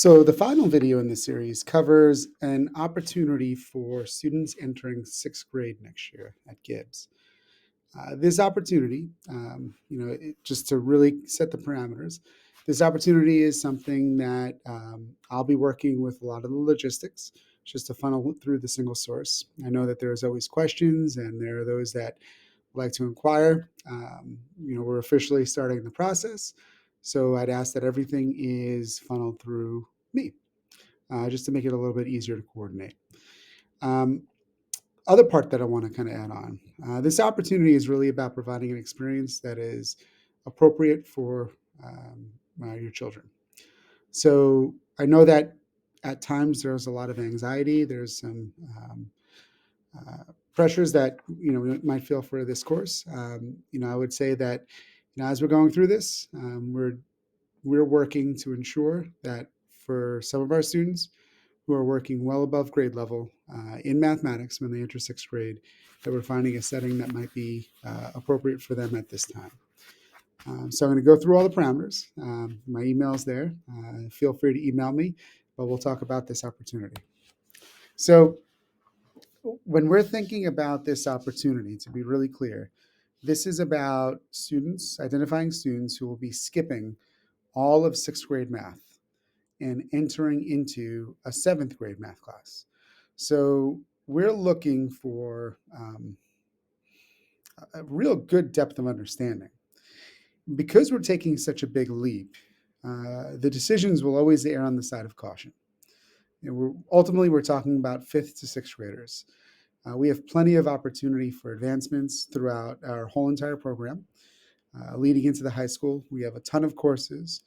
So, the final video in this series covers an opportunity for students entering sixth grade next year at Gibbs. This opportunity, just to really set the parameters, this opportunity is something that I'll be working with a lot of the logistics just to funnel through the single source. I know that there's always questions and there are those that like to inquire. We're officially starting the process. So I'd ask that everything is funneled through me, just to make it a little bit easier to coordinate. Um, Other part that I want to kind of add on, this opportunity is really about providing an experience that is appropriate for your children. So I know that at times there's a lot of anxiety. There's some pressures that we might feel for this course. I would say that as we're going through this, we're working to ensure that for some of our students who are working well above grade level in mathematics when they enter sixth grade, that we're finding a setting that might be appropriate for them at this time. So I'm going to go through all the parameters. My email's there. Feel free to email me, but we'll talk about this opportunity. So when we're thinking about this opportunity, to be really clear, this is about identifying students who will be skipping all of sixth grade math and entering into a seventh grade math class. So we're looking for a real good depth of understanding. Because we're taking such a big leap, the decisions will always err on the side of caution. Ultimately, we're talking about fifth to sixth graders. We have plenty of opportunity for advancements throughout our whole entire program. Leading into the high school, we have a ton of courses.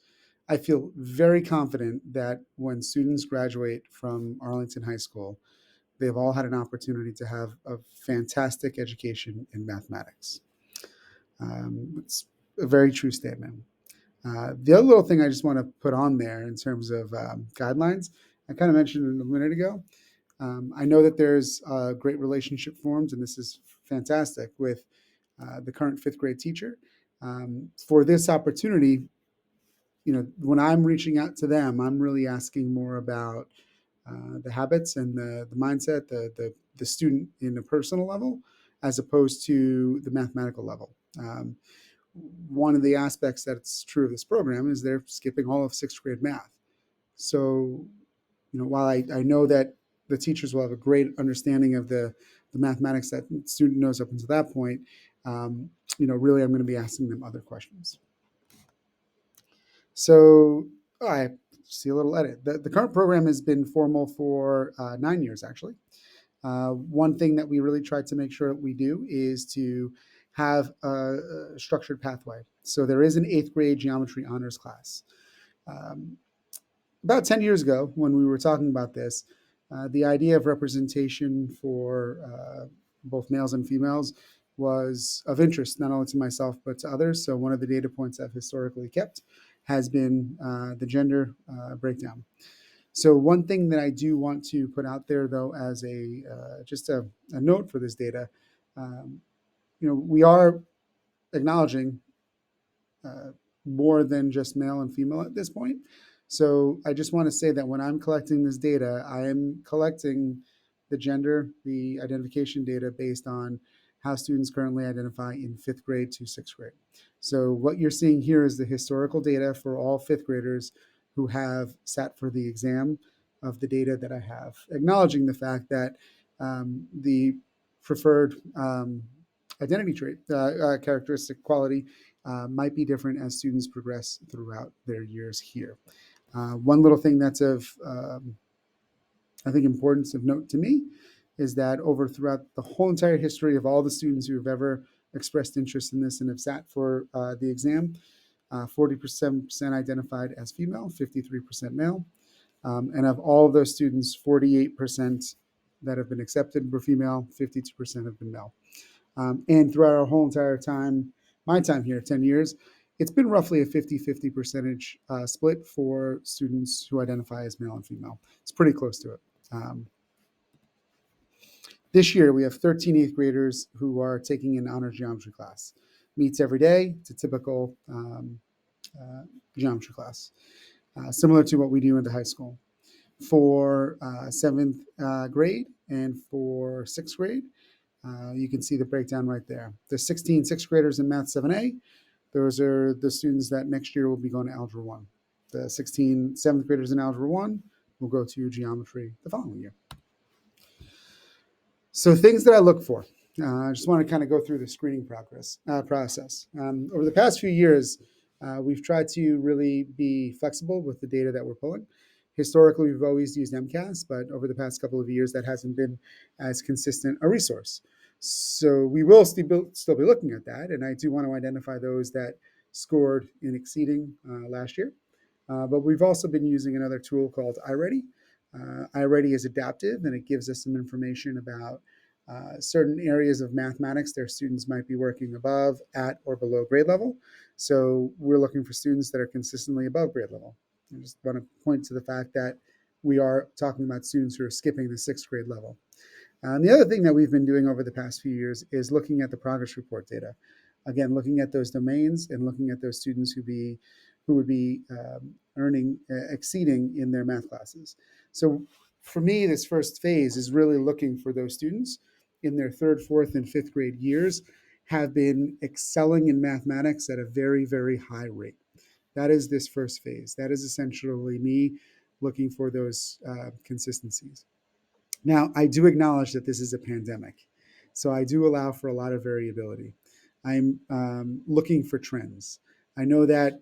I feel very confident that when students graduate from Arlington High School, they've all had an opportunity to have a fantastic education in mathematics. It's a very true statement. The other little thing I just want to put on there in terms of guidelines, I kind of mentioned it a minute ago. I know that there's great relationship formed, and this is fantastic with the current fifth grade teacher. For this opportunity, when I'm reaching out to them, I'm really asking more about the habits and the mindset, the student in a personal level, as opposed to the mathematical level. One of the aspects that's true of this program is they're skipping all of sixth grade math. So, while I know that the teachers will have a great understanding of the mathematics that the student knows up until that point, really I'm going to be asking them other questions. So I see a little edit. The current program has been formal for 9 years, actually. One thing that we really tried to make sure that we do is to have a structured pathway. So there is an eighth grade geometry honors class. About 10 years ago, when we were talking about this, the idea of representation for both males and females was of interest, not only to myself, but to others. So one of the data points I've historically kept has been the gender breakdown. So one thing that I do want to put out there, though, as just a note for this data, we are acknowledging more than just male and female at this point. So I just want to say that when I'm collecting this data, I am collecting the gender, the identification data based on how students currently identify in fifth grade to sixth grade. So what you're seeing here is the historical data for all fifth graders who have sat for the exam of the data that I have, acknowledging the fact that the preferred identity trait, characteristic quality might be different as students progress throughout their years here. One little thing that's of, I think, importance of note to me is that throughout the whole entire history of all the students who have ever expressed interest in this and have sat for the exam, 40% identified as female, 53% male. And of all of those students, 48% that have been accepted were female, 52% have been male. And throughout our whole entire time, my time here, 10 years, it's been roughly a 50-50 percentage split for students who identify as male and female. It's pretty close to it. This year, we have 13 eighth graders who are taking an honors geometry class. Meets every day. It's a typical geometry class. similar to what we do in the high school. For seventh grade and for sixth grade, you can see the breakdown right there. The 16 sixth graders in Math 7A, those are the students that next year will be going to Algebra 1. The 16 seventh graders in Algebra 1 will go to geometry the following year. So things that I look for. I just want to kind of go through the screening process. Over the past few years, we've tried to really be flexible with the data that we're pulling. Historically, we've always used MCAS, but over the past couple of years, that hasn't been as consistent a resource. So we will still be looking at that, and I do want to identify those that scored in exceeding last year. But we've also been using another tool called iReady. iReady is adaptive, and it gives us some information about certain areas of mathematics their students might be working above, at, or below grade level. So we're looking for students that are consistently above grade level. I just want to point to the fact that we are talking about students who are skipping the sixth grade level. And the other thing that we've been doing over the past few years is looking at the progress report data. Again, looking at those domains and looking at those students who would be exceeding in their math classes. So for me, this first phase is really looking for those students in their third, fourth, and fifth grade years have been excelling in mathematics at a very, very high rate. That is this first phase. That is essentially me looking for those consistencies. Now, I do acknowledge that this is a pandemic, so I do allow for a lot of variability. I'm looking for trends. I know that,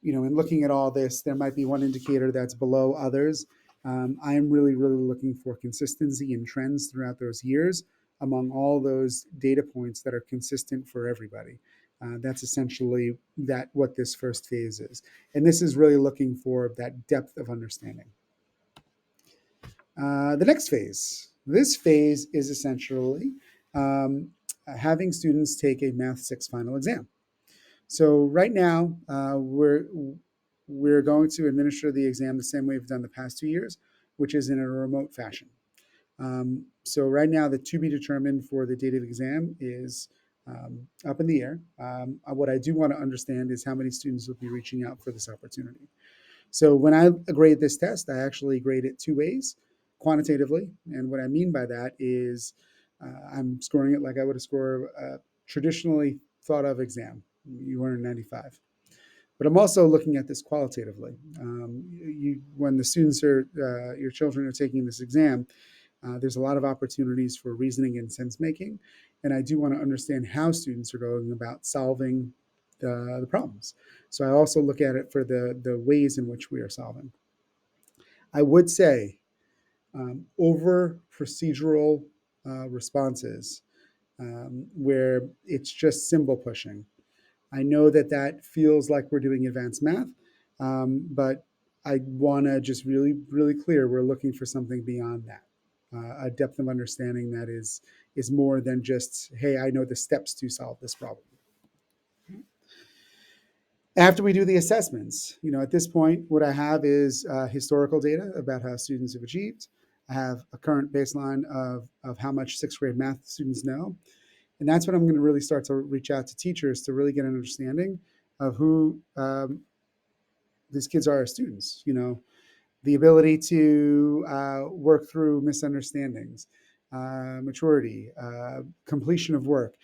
in looking at all this, there might be one indicator that's below others. I'm really, really looking for consistency and trends throughout those years among all those data points that are consistent for everybody. That's essentially what this first phase is. And this is really looking for that depth of understanding. The next phase. This phase is essentially having students take a Math 6 final exam. So right now, we're going to administer the exam the same way we've done the past 2 years, which is in a remote fashion. So right now, the to be determined for the date of exam is up in the air. What I do want to understand is how many students will be reaching out for this opportunity. So when I grade this test, I actually grade it 2 ways, quantitatively. And what I mean by that is I'm scoring it like I would have scored a traditionally thought of exam. You earn 95. But I'm also looking at this qualitatively. When the students your children are taking this exam, there's a lot of opportunities for reasoning and sense making. And I do want to understand how students are going about solving the problems. So I also look at it for the ways in which we are solving. I would say over procedural responses where it's just symbol pushing. I know that feels like we're doing advanced math, but I want to just really clear we're looking for something beyond that. A depth of understanding that is more than just, hey, I know the steps to solve this problem. After we do the assessments, at this point, what I have is historical data about how students have achieved. I have a current baseline of how much sixth grade math students know. And that's when I'm going to really start to reach out to teachers to really get an understanding of who these kids are as students. The ability to work through misunderstandings, maturity, completion of work.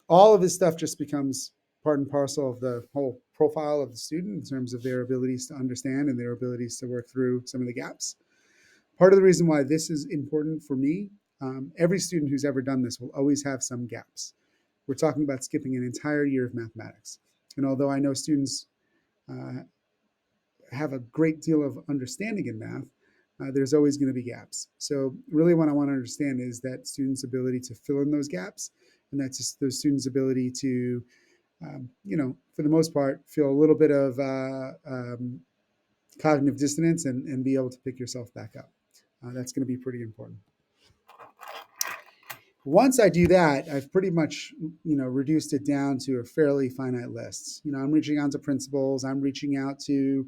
All of this stuff just becomes part and parcel of the whole profile of the student in terms of their abilities to understand and their abilities to work through some of the gaps. Part of the reason why this is important for me, every student who's ever done this will always have some gaps. We're talking about skipping an entire year of mathematics. And although I know students have a great deal of understanding in math, there's always going to be gaps. So really what I want to understand is that students' ability to fill in those gaps, and that's just those students' ability to, for the most part, feel a little bit of cognitive dissonance and be able to pick yourself back up. That's going to be pretty important. Once I do that, I've pretty much, reduced it down to a fairly finite list. I'm reaching out to principals. I'm reaching out to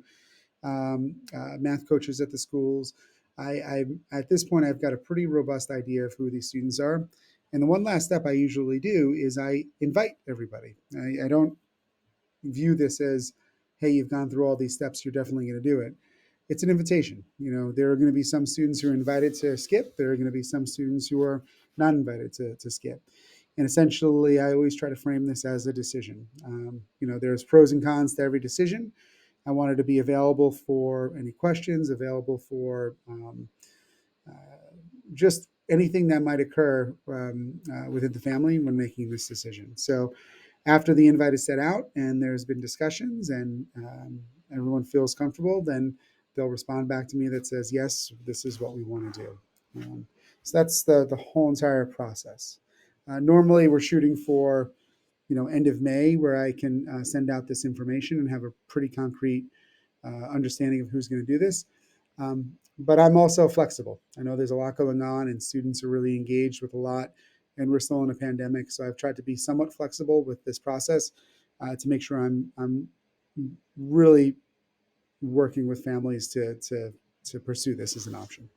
math coaches at the schools. At this point, I've got a pretty robust idea of who these students are. And the one last step I usually do is I invite everybody. I don't view this as hey, you've gone through all these steps, you're definitely going to do it. It's an invitation. There are going to be some students who are invited to skip. There are going to be some students who are not invited to skip. And essentially, I always try to frame this as a decision. There's pros and cons to every decision. I wanted to be available for any questions, available for uh, just anything that might occur within the family when making this decision. So after the invite is set out and there's been discussions and everyone feels comfortable, then they'll respond back to me that says, yes, this is what we want to do. So that's the whole entire process. Normally, we're shooting for end of May, where I can send out this information and have a pretty concrete understanding of who's going to do this. But I'm also flexible. I know there's a lot going on, and students are really engaged with a lot, and we're still in a pandemic. So I've tried to be somewhat flexible with this process to make sure I'm really working with families to pursue this as an option.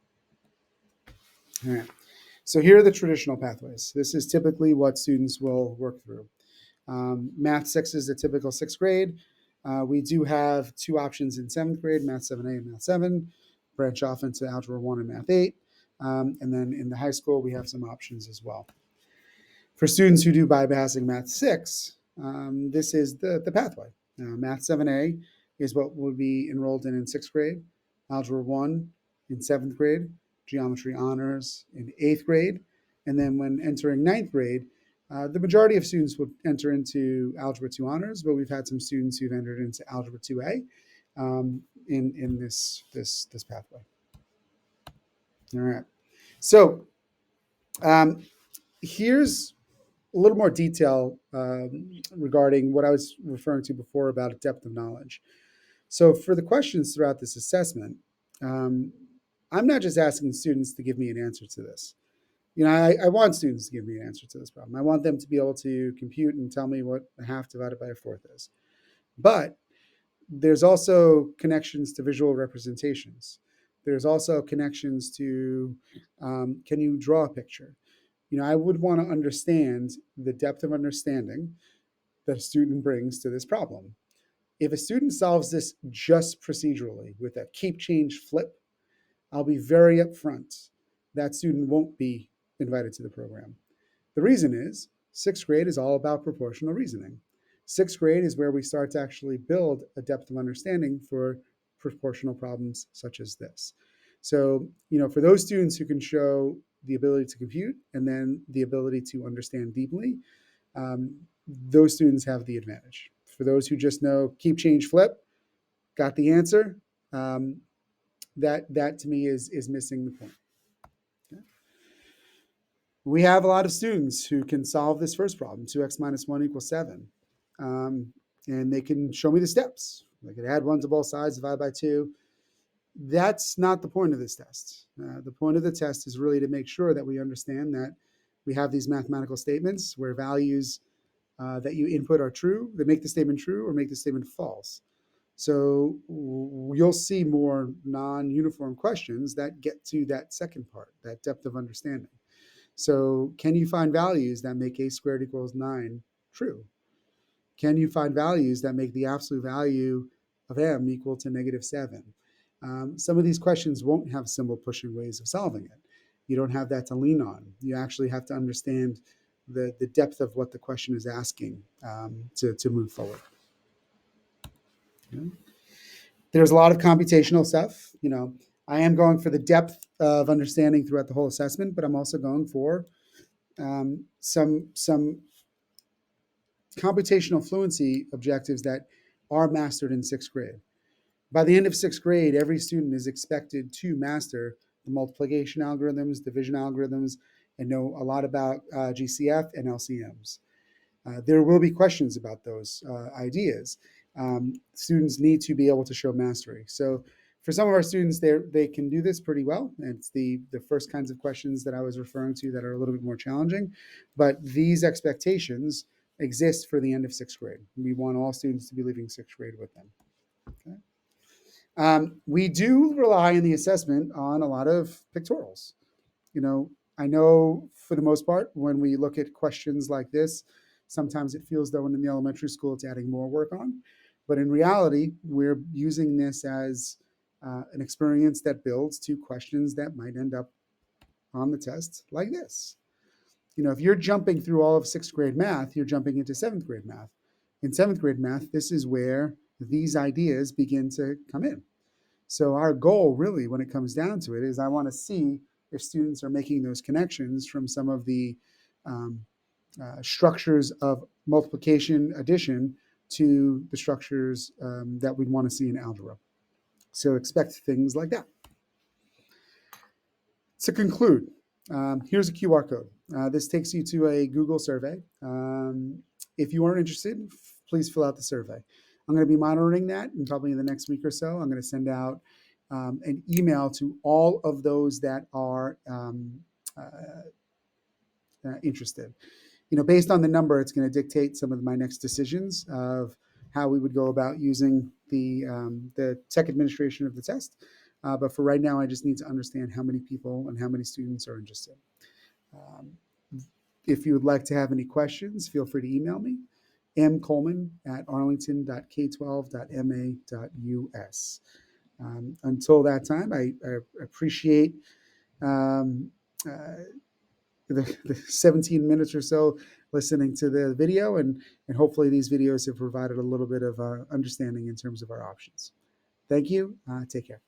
All right. So here are the traditional pathways. This is typically what students will work through. Math 6 is a typical sixth grade. We do have two options in seventh grade, Math 7A and Math 7, branch off into Algebra 1 and Math 8. And then in the high school, we have some options as well. For students who do bypassing Math 6, this is the pathway. Math 7A is what would be enrolled in sixth grade, Algebra 1 in seventh grade, Geometry Honors in eighth grade, and then when entering ninth grade, the majority of students would enter into Algebra 2 Honors, but we've had some students who've entered into Algebra 2A in this pathway. All right. So here's a little more detail regarding what I was referring to before about depth of knowledge. So for the questions throughout this assessment, I'm not just asking students to give me an answer to this. I want students to give me an answer to this problem. I want them to be able to compute and tell me what a half divided by a fourth is. But there's also connections to visual representations. There's also connections to, can you draw a picture? I would want to understand the depth of understanding that a student brings to this problem. If a student solves this just procedurally with a keep change flip, I'll be very upfront. That student won't be invited to the program. The reason is sixth grade is all about proportional reasoning. Sixth grade is where we start to actually build a depth of understanding for proportional problems such as this. So, for those students who can show the ability to compute and then the ability to understand deeply, those students have the advantage. For those who just know keep, change, flip, got the answer, that to me is missing the point. Okay. We have a lot of students who can solve this first problem, 2x minus 1 equals 7. And they can show me the steps. They could add 1 to both sides, divide by 2. That's not the point of this test. The point of the test is really to make sure that we understand that we have these mathematical statements where values that you input are true, that make the statement true or make the statement false. So you'll see more non-uniform questions that get to that second part, that depth of understanding. So can you find values that make a squared equals 9 true? Can you find values that make the absolute value of m equal to -7? Some of these questions won't have simple pushing ways of solving it. You don't have that to lean on. You actually have to understand the depth of what the question is asking to move forward. Okay. There's a lot of computational stuff. I am going for the depth of understanding throughout the whole assessment, but I'm also going for some computational fluency objectives that are mastered in sixth grade. By the end of sixth grade, every student is expected to master the multiplication algorithms, division algorithms, and know a lot about GCF and LCMs. There will be questions about those ideas. Students need to be able to show mastery. So for some of our students, they can do this pretty well. It's the first kinds of questions that I was referring to that are a little bit more challenging. But these expectations exist for the end of sixth grade. We want all students to be leaving sixth grade with them. Okay. We do rely in the assessment on a lot of pictorials. I know for the most part, when we look at questions like this, sometimes it feels though in the elementary school it's adding more work on. But in reality, we're using this as an experience that builds to questions that might end up on the test like this. If you're jumping through all of sixth grade math, you're jumping into seventh grade math. In seventh grade math, this is where these ideas begin to come in. So our goal really, when it comes down to it, is I want to see if students are making those connections from some of the um, structures of multiplication, addition, to the structures that we'd want to see in algebra. So expect things like that. To conclude, here's a QR code. This takes you to a Google survey. If you are interested, please fill out the survey. I'm going to be monitoring that, and probably in the next week or so, I'm going to send out an email to all of those that are interested. Based on the number, it's going to dictate some of my next decisions of how we would go about using the tech administration of the test. But for right now, I just need to understand how many people and how many students are interested. If you would like to have any questions, feel free to email me, mcoleman@arlington.k12.ma.us. Until that time, I appreciate the 17 minutes or so listening to the video, and hopefully these videos have provided a little bit of understanding in terms of our options. Thank you. Take care.